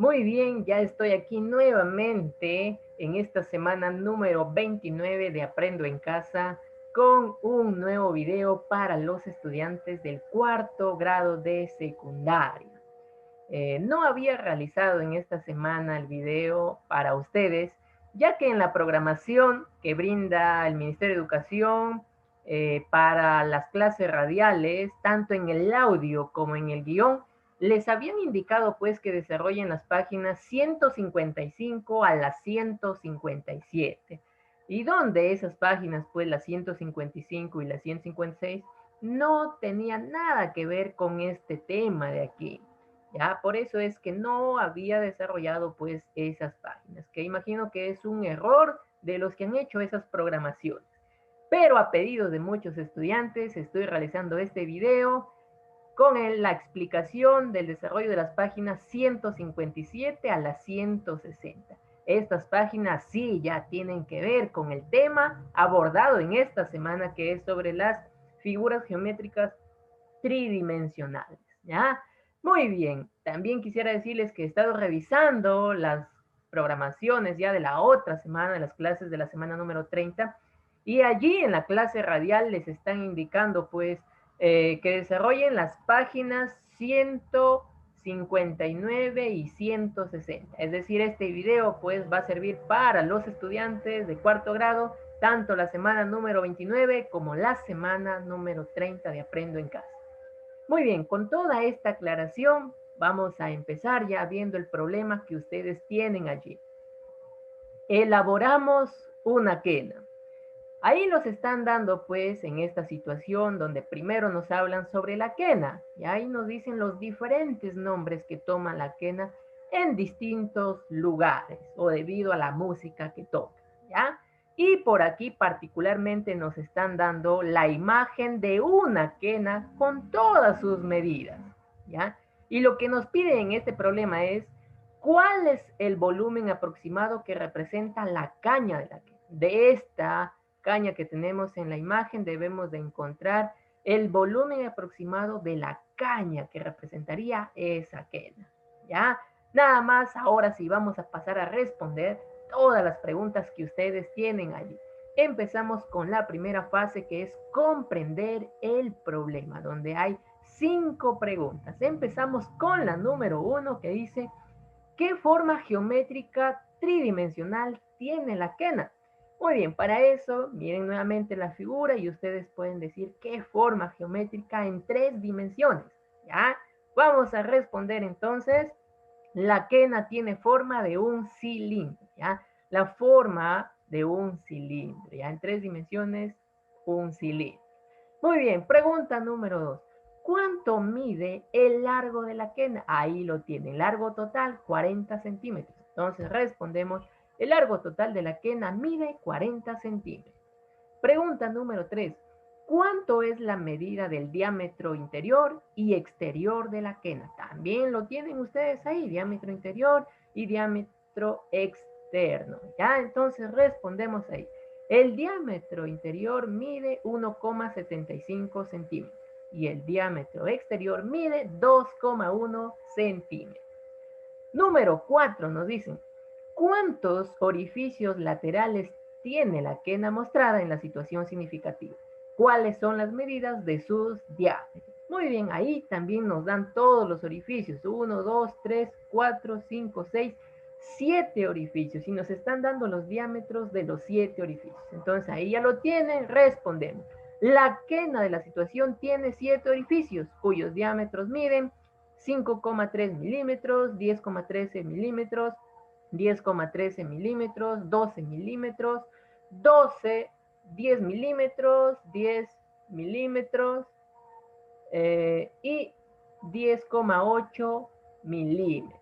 Muy bien, ya estoy aquí nuevamente en esta semana número 29 de Aprendo en Casa con un nuevo video para los estudiantes del cuarto grado de secundaria. No había realizado en esta semana el video para ustedes, ya que en la programación que brinda el Ministerio de Educación para las clases radiales, tanto en el audio como en el guión, les habían indicado pues que desarrollen las páginas 155 a las 157. Y donde esas páginas, pues las 155 y las 156, no tenían nada que ver con este tema de aquí. Ya, por eso es que no había desarrollado pues esas páginas, que imagino que es un error de los que han hecho esas programaciones. Pero a pedido de muchos estudiantes estoy realizando este video con la explicación del desarrollo de las páginas 157 a las 160. Estas páginas sí ya tienen que ver con el tema abordado en esta semana, que es sobre las figuras geométricas tridimensionales, ¿ya? Muy bien, también quisiera decirles que he estado revisando las programaciones ya de la otra semana, de las clases de la semana número 30, y allí en la clase radial les están indicando pues que desarrollen las páginas 159 y 160. Es decir, este video pues va a servir para los estudiantes de cuarto grado, tanto la semana número 29 como la semana número 30 de Aprendo en Casa. Muy bien, con toda esta aclaración, vamos a empezar ya viendo el problema que ustedes tienen allí. Elaboramos una quena. Ahí nos están dando pues en esta situación donde primero nos hablan sobre la quena y ahí nos dicen los diferentes nombres que toma la quena en distintos lugares o debido a la música que toca, ¿ya? Y por aquí particularmente nos están dando la imagen de una quena con todas sus medidas, ¿ya? Y lo que nos pide en este problema es cuál es el volumen aproximado que representa la caña de la quena. De esta caña que tenemos en la imagen debemos de encontrar el volumen aproximado de la caña que representaría esa quena, ¿ya? Nada más, ahora sí vamos a pasar a responder todas las preguntas que ustedes tienen allí. Empezamos con la primera fase, que es comprender el problema, donde hay 5 preguntas. Empezamos con la número 1, que dice: ¿qué forma geométrica tridimensional tiene la quena? Muy bien, para eso miren nuevamente la figura y ustedes pueden decir qué forma geométrica en 3 dimensiones. ¿Ya? Vamos a responder entonces. La quena tiene forma de un cilindro. ¿Ya? La forma de un cilindro. ¿Ya? En 3 dimensiones, un cilindro. Muy bien, pregunta número 2. ¿Cuánto mide el largo de la quena? Ahí lo tiene, largo total 40 centímetros. Entonces respondemos, el largo total de la quena mide 40 centímetros. Pregunta número 3. ¿Cuánto es la medida del diámetro interior y exterior de la quena? También lo tienen ustedes ahí, diámetro interior y diámetro externo. Ya, entonces respondemos ahí. El diámetro interior mide 1,75 centímetros y el diámetro exterior mide 2,1 centímetros. Número 4 nos dicen, ¿cuántos orificios laterales tiene la quena mostrada en la situación significativa? ¿Cuáles son las medidas de sus diámetros? Muy bien, ahí también nos dan todos los orificios. 1, 2, 3, 4, 5, 6, 7 orificios. Y nos están dando los diámetros de los 7 orificios. Entonces ahí ya lo tienen, respondemos. La quena de la situación tiene 7 orificios, cuyos diámetros miden 5,3 milímetros, 10,13 milímetros, 10,13 milímetros, 12 milímetros, 12, 10 milímetros, 10 milímetros y 10,8 milímetros.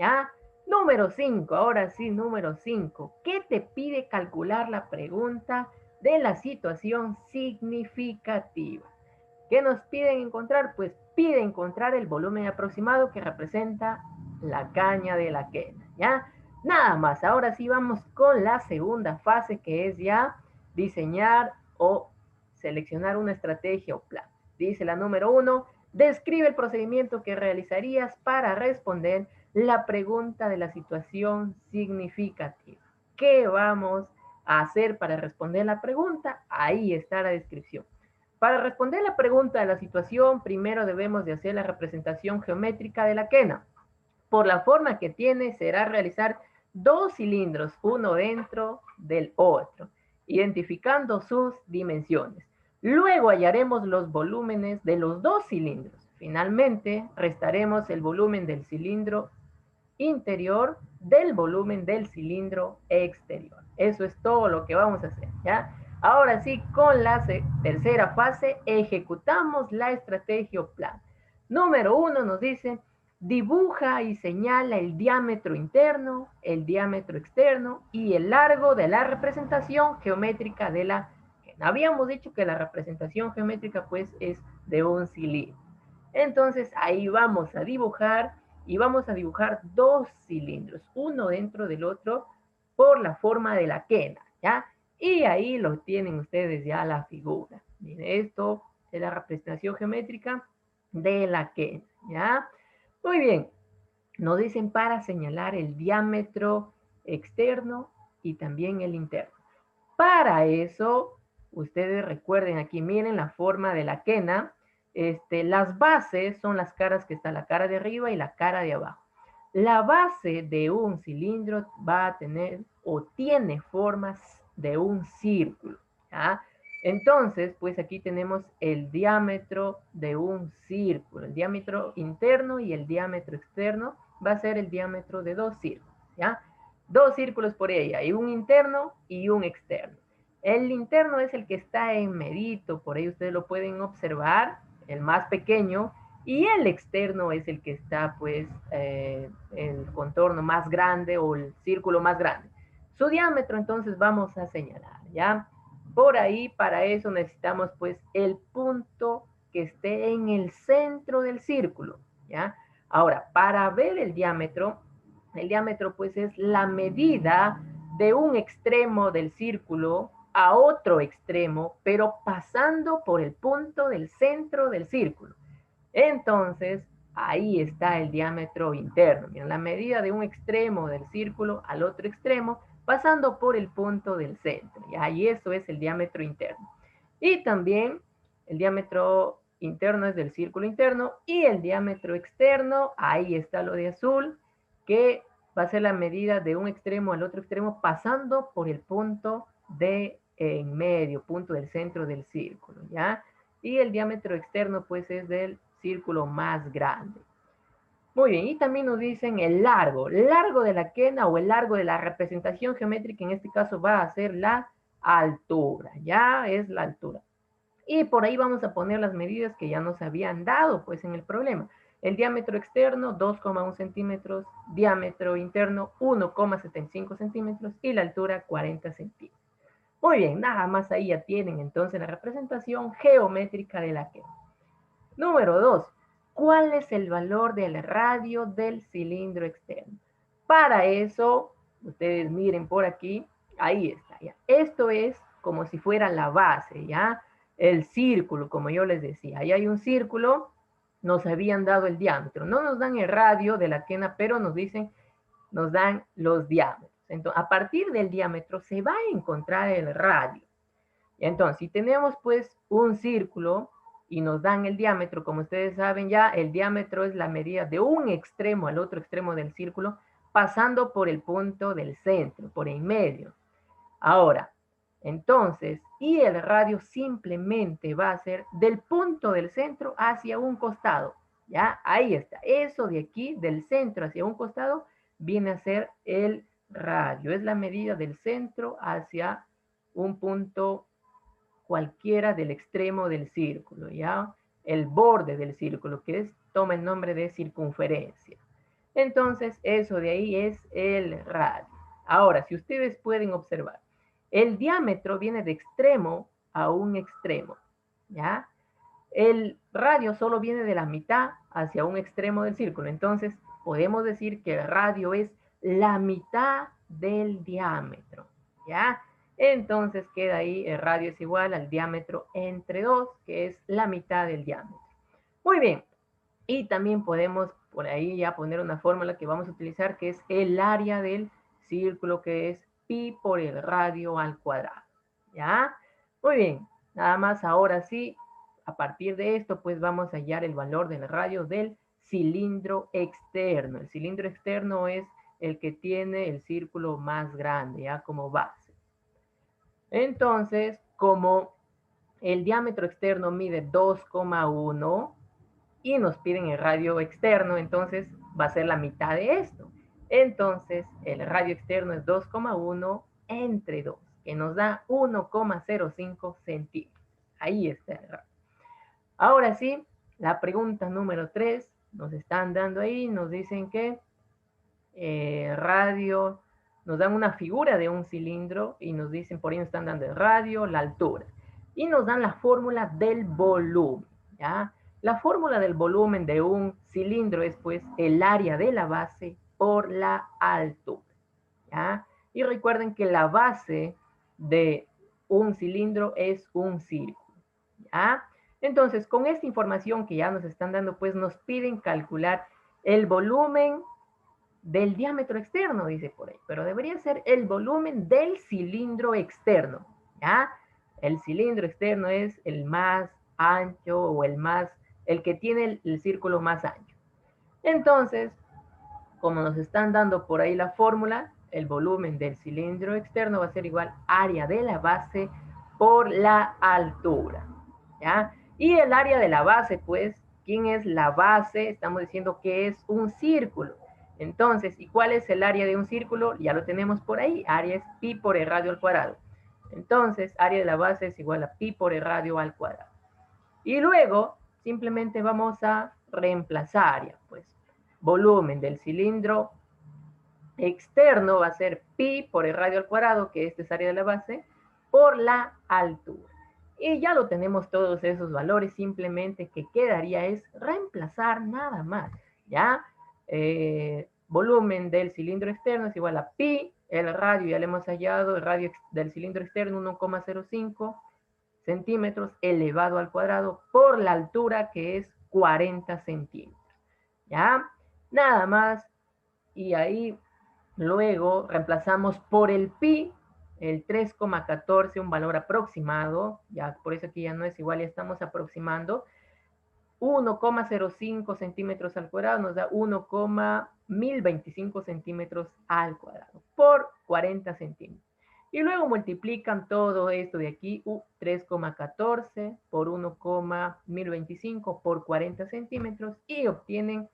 ¿Ya? Número 5, ahora sí, número 5. ¿Qué te pide calcular la pregunta de la situación significativa? ¿Qué nos piden encontrar? Pues pide encontrar el volumen aproximado que representa la caña de la quena, ¿ya? Nada más, ahora sí vamos con la segunda fase, que es ya diseñar o seleccionar una estrategia o plan. Dice la número 1, describe el procedimiento que realizarías para responder la pregunta de la situación significativa. ¿Qué vamos a hacer para responder la pregunta? Ahí está la descripción. Para responder la pregunta de la situación, primero debemos de hacer la representación geométrica de la quena. Por la forma que tiene, será realizar dos cilindros, uno dentro del otro, identificando sus dimensiones. Luego hallaremos los volúmenes de los dos cilindros. Finalmente, restaremos el volumen del cilindro interior del volumen del cilindro exterior. Eso es todo lo que vamos a hacer, ¿ya? Ahora sí, con la tercera fase, ejecutamos la estrategia o plan. Número 1 nos dice, dibuja y señala el diámetro interno, el diámetro externo y el largo de la representación geométrica de la... Habíamos dicho que la representación geométrica pues es de un cilindro. Entonces ahí vamos a dibujar y vamos a dibujar dos cilindros, uno dentro del otro por la forma de la quena, ¿ya? Y ahí lo tienen ustedes ya la figura. Miren, esto es la representación geométrica de la quena, ¿ya? Muy bien, nos dicen para señalar el diámetro externo y también el interno. Para eso, ustedes recuerden aquí, miren la forma de la quena. Las bases son las caras que está la cara de arriba y la cara de abajo. La base de un cilindro va a tener o tiene formas de un círculo, ¿ya? Entonces, pues aquí tenemos el diámetro de un círculo. El diámetro interno y el diámetro externo va a ser el diámetro de dos círculos, ¿ya? Dos círculos por ella, hay un interno y un externo. El interno es el que está en medito, por ahí ustedes lo pueden observar, el más pequeño, y el externo es el que está, pues, el contorno más grande o el círculo más grande. Su diámetro, entonces, vamos a señalar, ¿ya? Por ahí, para eso necesitamos, pues, el punto que esté en el centro del círculo, ¿ya? Ahora, para ver el diámetro, pues, es la medida de un extremo del círculo a otro extremo, pero pasando por el punto del centro del círculo. Entonces, ahí está el diámetro interno. Miren, la medida de un extremo del círculo al otro extremo, pasando por el punto del centro. ¿Ya? Y eso es el diámetro interno. Y también el diámetro interno es del círculo interno y el diámetro externo, ahí está lo de azul, que va a ser la medida de un extremo al otro extremo pasando por el punto de en medio, punto del centro del círculo, ¿ya? Y el diámetro externo pues es del círculo más grande. Muy bien, y también nos dicen el largo de la quena o el largo de la representación geométrica, en este caso va a ser la altura, ya es la altura. Y por ahí vamos a poner las medidas que ya nos habían dado pues en el problema. El diámetro externo 2,1 centímetros, diámetro interno 1,75 centímetros y la altura 40 centímetros. Muy bien, nada más ahí ya tienen entonces la representación geométrica de la quena. Número 2. ¿Cuál es el valor del radio del cilindro externo? Para eso, ustedes miren por aquí, ahí está, ya. Esto es como si fuera la base, ¿ya? El círculo, como yo les decía. Ahí hay un círculo, nos habían dado el diámetro. No nos dan el radio de la quena, pero nos dicen, nos dan los diámetros. Entonces, a partir del diámetro se va a encontrar el radio. Entonces, si tenemos pues un círculo y nos dan el diámetro, como ustedes saben ya, el diámetro es la medida de un extremo al otro extremo del círculo, pasando por el punto del centro, por en medio. Ahora, entonces, y el radio simplemente va a ser del punto del centro hacia un costado. ¿Ya? Ahí está. Eso de aquí, del centro hacia un costado, viene a ser el radio. Es la medida del centro hacia un punto cualquiera del extremo del círculo, ¿ya? El borde del círculo, que es, toma el nombre de circunferencia. Entonces, eso de ahí es el radio. Ahora, si ustedes pueden observar, el diámetro viene de extremo a un extremo, ¿ya? El radio solo viene de la mitad hacia un extremo del círculo. Entonces, podemos decir que el radio es la mitad del diámetro, ¿ya? Entonces queda ahí, el radio es igual al diámetro entre 2, que es la mitad del diámetro. Muy bien, y también podemos por ahí ya poner una fórmula que vamos a utilizar, que es el área del círculo, que es pi por el radio al cuadrado. ¿Ya? Muy bien. Nada más ahora sí, a partir de esto, pues vamos a hallar el valor del radio del cilindro externo. El cilindro externo es el que tiene el círculo más grande, ya como base. Entonces, como el diámetro externo mide 2,1 y nos piden el radio externo, entonces va a ser la mitad de esto. Entonces, el radio externo es 2,1 entre 2, que nos da 1,05 centímetros. Ahí está el radio. Ahora sí, la pregunta número 3, nos están dando ahí, nos dicen que radio, nos dan una figura de un cilindro y nos dicen, por ahí nos están dando el radio, la altura. Y nos dan la fórmula del volumen, ¿ya? La fórmula del volumen de un cilindro es pues el área de la base por la altura, ¿ya? Y recuerden que la base de un cilindro es un círculo, ¿ya? Entonces, con esta información que ya nos están dando, pues nos piden calcular el volumen del diámetro externo, dice por ahí, pero debería ser el volumen del cilindro externo, ¿ya? El cilindro externo es el más ancho o el que tiene el círculo más ancho. Entonces, como nos están dando por ahí la fórmula, el volumen del cilindro externo va a ser igual área de la base por la altura, ¿ya? Y el área de la base, pues, ¿quién es la base? Estamos diciendo que es un círculo. Entonces, ¿y cuál es el área de un círculo? Ya lo tenemos por ahí. Área es pi por el radio al cuadrado. Entonces, área de la base es igual a pi por el radio al cuadrado. Y luego, simplemente vamos a reemplazar área, pues. Volumen del cilindro externo va a ser pi por el radio al cuadrado, que este es área de la base, por la altura. Y ya lo tenemos todos esos valores, simplemente que quedaría es reemplazar nada más, ¿ya? Volumen del cilindro externo es igual a pi, el radio ya le hemos hallado, el radio del cilindro externo 1,05 centímetros elevado al cuadrado por la altura que es 40 centímetros, ¿ya? Nada más, y ahí luego reemplazamos por el pi, el 3,14, un valor aproximado, ya por eso aquí ya no es igual, ya estamos aproximando. 1,05 centímetros al cuadrado nos da 1,1025 centímetros al cuadrado por 40 centímetros. Y luego multiplican todo esto de aquí, 3,14 por 1,1025 por 40 centímetros y obtienen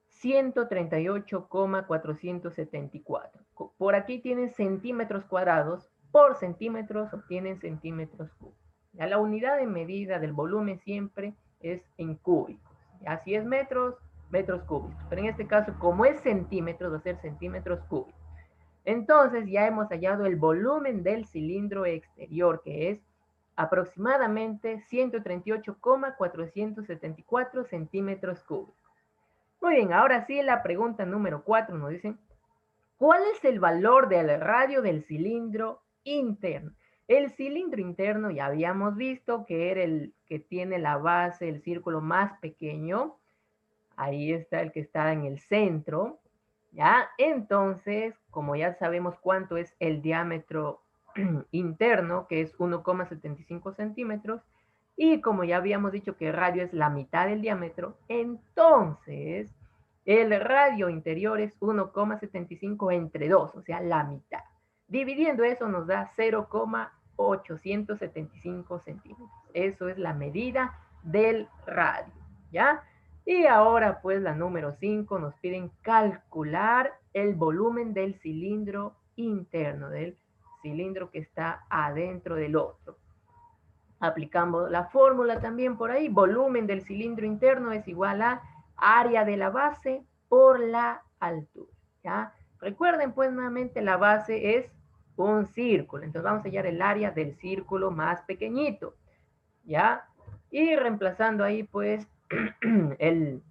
138,474. Por aquí tienen centímetros cuadrados, por centímetros obtienen centímetros cúbicos. Ya la unidad de medida del volumen siempre es en cúbicos. Así es metros, metros cúbicos. Pero en este caso, como es centímetros, va a ser centímetros cúbicos. Entonces ya hemos hallado el volumen del cilindro exterior, que es aproximadamente 138,474 centímetros cúbicos. Muy bien, ahora sí la pregunta número 4 nos dicen, ¿cuál es el valor del radio del cilindro interno? El cilindro interno ya habíamos visto que era el que tiene la base, el círculo más pequeño. Ahí está el que está en el centro, ¿ya? Entonces, como ya sabemos cuánto es el diámetro interno, que es 1,75 centímetros, y como ya habíamos dicho que el radio es la mitad del diámetro, entonces el radio interior es 1,75 entre 2, o sea, la mitad. Dividiendo eso nos da 0,875 centímetros. Eso es la medida del radio, ¿ya? Y ahora pues la número 5 nos piden calcular el volumen del cilindro interno, del cilindro que está adentro del otro. Aplicamos la fórmula también por ahí, volumen del cilindro interno es igual a área de la base por la altura, ¿ya? Recuerden pues nuevamente la base es un círculo, entonces vamos a hallar el área del círculo más pequeñito, ¿ya? Y reemplazando ahí pues el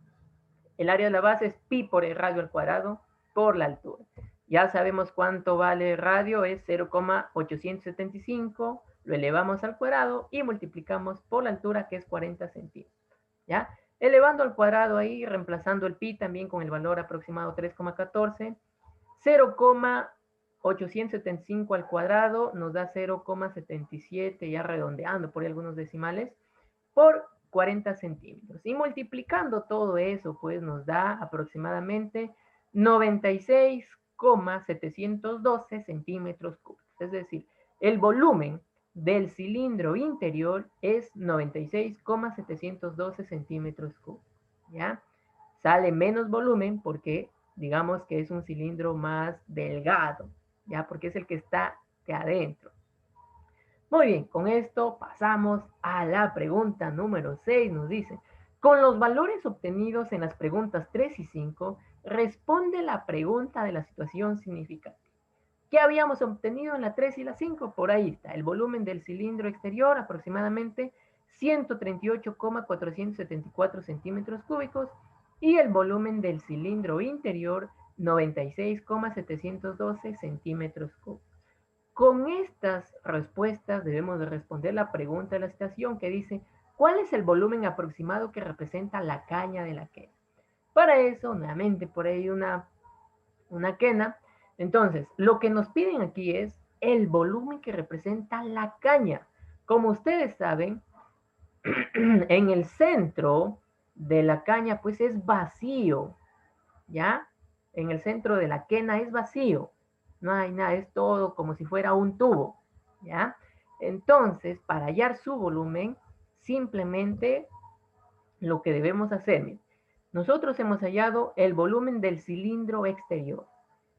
área de la base es pi por el radio al cuadrado por la altura. Ya sabemos cuánto vale el radio, es 0,875, lo elevamos al cuadrado y multiplicamos por la altura que es 40 centímetros, ¿ya? Elevando al cuadrado ahí, reemplazando el pi también con el valor aproximado 3,14. 0,875 al cuadrado nos da 0,77, ya redondeando por ahí algunos decimales, por 40 centímetros. Y multiplicando todo eso, pues nos da aproximadamente 96,712 centímetros cúbicos. Es decir, el volumen del cilindro interior es 96,712 centímetros cúbicos. ¿Ya? Sale menos volumen porque digamos que es un cilindro más delgado, ¿ya? Porque es el que está de adentro. Muy bien, con esto pasamos a la pregunta número 6. Nos dice, con los valores obtenidos en las preguntas 3 y 5, responde la pregunta de la situación significativa. ¿Qué habíamos obtenido en la 3 y la 5? Por ahí está, el volumen del cilindro exterior aproximadamente 138,474 centímetros cúbicos y el volumen del cilindro interior 96,712 centímetros cúbicos. Con estas respuestas debemos de responder la pregunta de la estación que dice, ¿cuál es el volumen aproximado que representa la caña de la quena? Para eso, nuevamente, por ahí una quena. Entonces, lo que nos piden aquí es el volumen que representa la caña. Como ustedes saben, en el centro de la caña, pues es vacío, ¿ya? En el centro de la quena es vacío. No hay nada, es todo como si fuera un tubo, ¿ya? Entonces, para hallar su volumen, simplemente lo que debemos hacer, nosotros hemos hallado el volumen del cilindro exterior.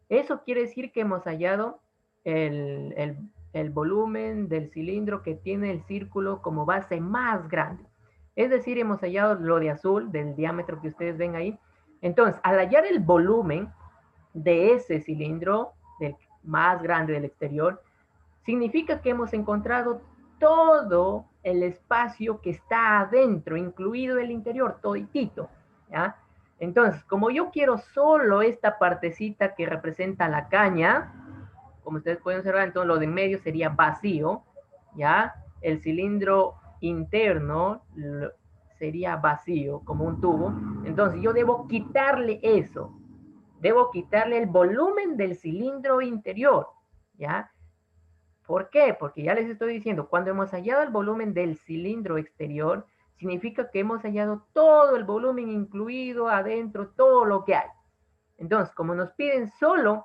Eso quiere decir que hemos hallado el volumen del cilindro que tiene el círculo como base más grande. Es decir, hemos hallado lo de azul, del diámetro que ustedes ven ahí. Entonces, al hallar el volumen de ese cilindro, del más grande del exterior, significa que hemos encontrado todo el espacio que está adentro, incluido el interior, toditito, ¿ya? Entonces, como yo quiero solo esta partecita que representa la caña, como ustedes pueden observar, entonces lo de en medio sería vacío, ¿ya? El cilindro interno sería vacío, como un tubo. Entonces, yo debo quitarle eso. Debo quitarle el volumen del cilindro interior, ¿ya? ¿Por qué? Porque ya les estoy diciendo, cuando hemos hallado el volumen del cilindro exterior, significa que hemos hallado todo el volumen incluido adentro, todo lo que hay. Entonces, como nos piden solo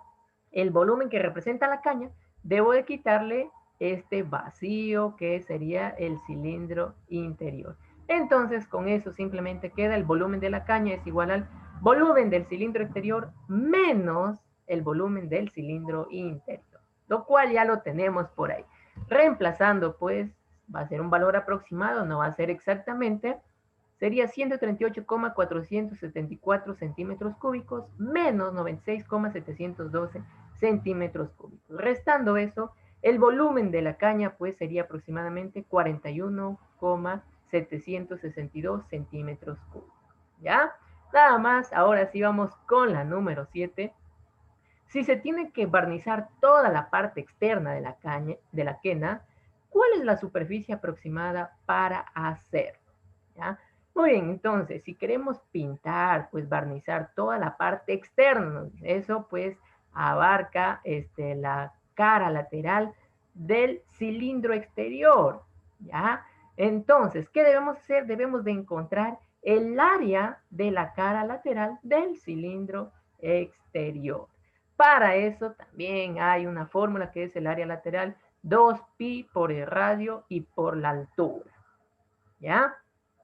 el volumen que representa la caña, debo de quitarle este vacío que sería el cilindro interior. Entonces, con eso simplemente queda el volumen de la caña es igual al volumen del cilindro exterior menos el volumen del cilindro interior, lo cual ya lo tenemos por ahí. Reemplazando, pues, va a ser un valor aproximado, no va a ser exactamente, sería 138,474 centímetros cúbicos menos 96,712 centímetros cúbicos. Restando eso, el volumen de la caña pues sería aproximadamente 41,762 centímetros cúbicos. ¿Ya? Nada más, ahora sí vamos con la número 7. Si se tiene que barnizar toda la parte externa de la quena, ¿cuál es la superficie aproximada para hacerlo? ¿Ya? Muy bien, entonces, si queremos pintar, pues barnizar toda la parte externa, eso pues abarca la cara lateral del cilindro exterior, ¿ya? Entonces, ¿qué debemos hacer? Debemos de encontrar el área de la cara lateral del cilindro exterior. Para eso también hay una fórmula que es el área lateral 2pi por el radio y por la altura, ¿ya?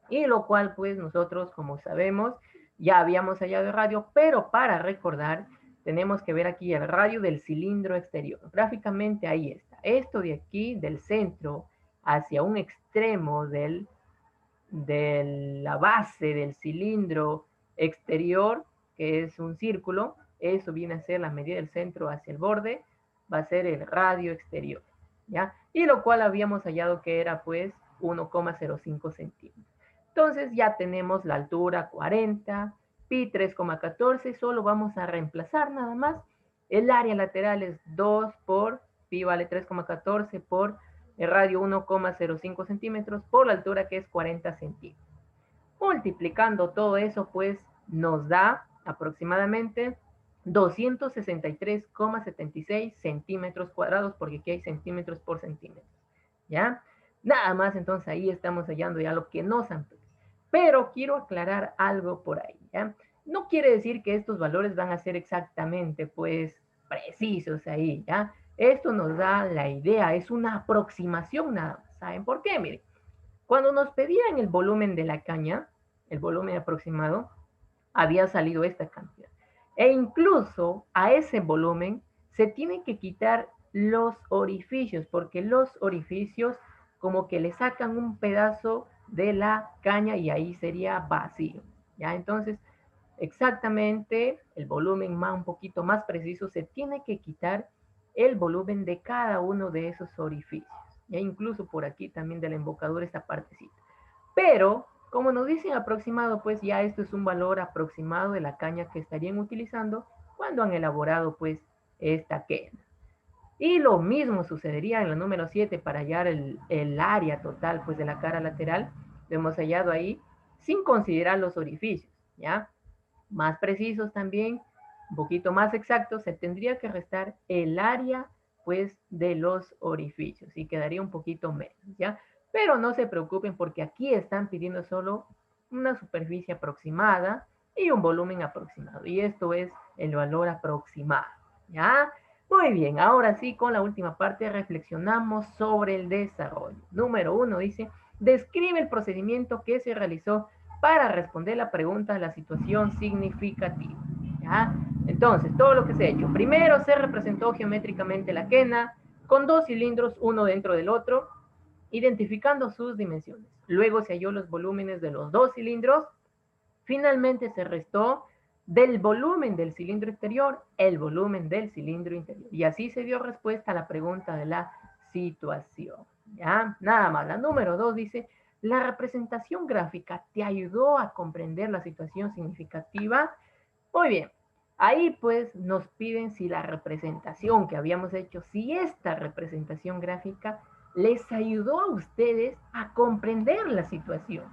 Y lo cual pues nosotros, como sabemos, ya habíamos hallado el radio, pero para recordar tenemos que ver aquí el radio del cilindro exterior. Gráficamente ahí está. Esto de aquí, del centro hacia un extremo de la base del cilindro exterior, que es un círculo, eso viene a ser la medida del centro hacia el borde, va a ser el radio exterior, ¿ya? Y lo cual habíamos hallado que era pues 1,05 centímetros. Entonces ya tenemos la altura 40, pi 3,14, solo vamos a reemplazar nada más. El área lateral es 2 por pi vale 3,14 por el radio 1,05 centímetros por la altura que es 40 centímetros. Multiplicando todo eso, pues nos da aproximadamente 263,76 centímetros cuadrados, porque aquí hay centímetros por centímetro, ¿ya? Nada más, entonces ahí estamos hallando ya lo que nos han pedido. Pero quiero aclarar algo por ahí, ¿ya? No quiere decir que estos valores van a ser exactamente, pues, precisos ahí, ¿ya? Esto nos da la idea, es una aproximación nada más. ¿Saben por qué? Miren, cuando nos pedían el volumen de la caña, el volumen aproximado, había salido esta cantidad. E incluso a ese volumen se tienen que quitar los orificios, porque los orificios como que le sacan un pedazo de la caña y ahí sería vacío. ¿Ya? Entonces, exactamente el volumen más un poquito más preciso, se tiene que quitar el volumen de cada uno de esos orificios. Ya incluso por aquí también de la embocadura esta partecita. Pero, como nos dicen aproximado, pues ya esto es un valor aproximado de la caña que estarían utilizando cuando han elaborado pues esta quena. Y lo mismo sucedería en la número 7 para hallar el área total pues de la cara lateral. Lo hemos hallado ahí sin considerar los orificios, ¿ya? Más precisos también, un poquito más exactos, se tendría que restar el área pues de los orificios y quedaría un poquito menos, ¿ya? Pero no se preocupen porque aquí están pidiendo solo una superficie aproximada y un volumen aproximado. Y esto es el valor aproximado, ¿ya? Muy bien, ahora sí, con la última parte reflexionamos sobre el desarrollo. Número 1 dice, describe el procedimiento que se realizó para responder la pregunta de la situación significativa. ¿Ya? Entonces, todo lo que se ha hecho. Primero se representó geométricamente la quena con dos cilindros, uno dentro del otro, identificando sus dimensiones. Luego se halló los volúmenes de los dos cilindros. Finalmente se restó del volumen del cilindro exterior el volumen del cilindro interior. Y así se dio respuesta a la pregunta de la situación. ¿Ya? Nada más. La número 2 dice, la representación gráfica te ayudó a comprender la situación significativa. Muy bien. Ahí pues nos piden si la representación que habíamos hecho, si esta representación gráfica les ayudó a ustedes a comprender la situación.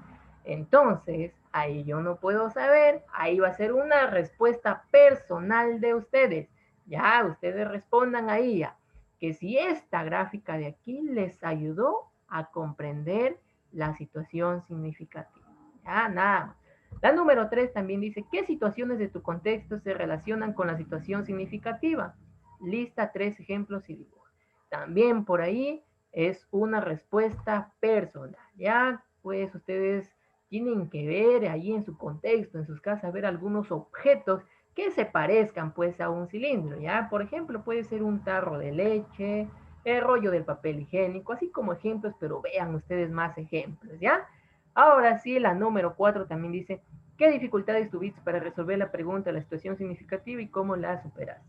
Entonces, ahí yo no puedo saber, ahí va a ser una respuesta personal de ustedes. Ya, ustedes respondan ahí ya, que si esta gráfica de aquí les ayudó a comprender la situación significativa. Ya, nada más. La número 3 también dice, ¿qué situaciones de tu contexto se relacionan con la situación significativa? Lista 3 ejemplos y dibujo. También por ahí es una respuesta personal. Ya, pues ustedes tienen que ver ahí en su contexto, en sus casas, ver algunos objetos que se parezcan pues a un cilindro, ¿ya? Por ejemplo, puede ser un tarro de leche, el rollo del papel higiénico, así como ejemplos, pero vean ustedes más ejemplos, ¿ya? Ahora sí, la número 4 también dice, ¿qué dificultades tuviste para resolver la pregunta de la situación significativa y cómo la superas?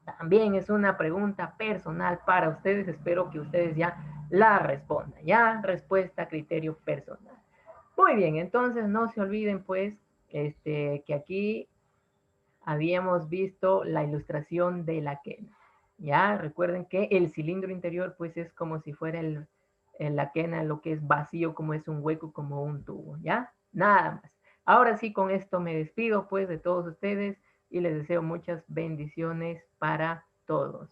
También es una pregunta personal para ustedes, espero que ustedes ya la respondan, ¿ya? Respuesta a criterio personal. Muy bien, entonces no se olviden pues que aquí habíamos visto la ilustración de la quena. Ya, recuerden que el cilindro interior pues es como si fuera la quena, lo que es vacío, como es un hueco, como un tubo, ¿ya? Nada más. Ahora sí, con esto me despido pues de todos ustedes y les deseo muchas bendiciones para todos.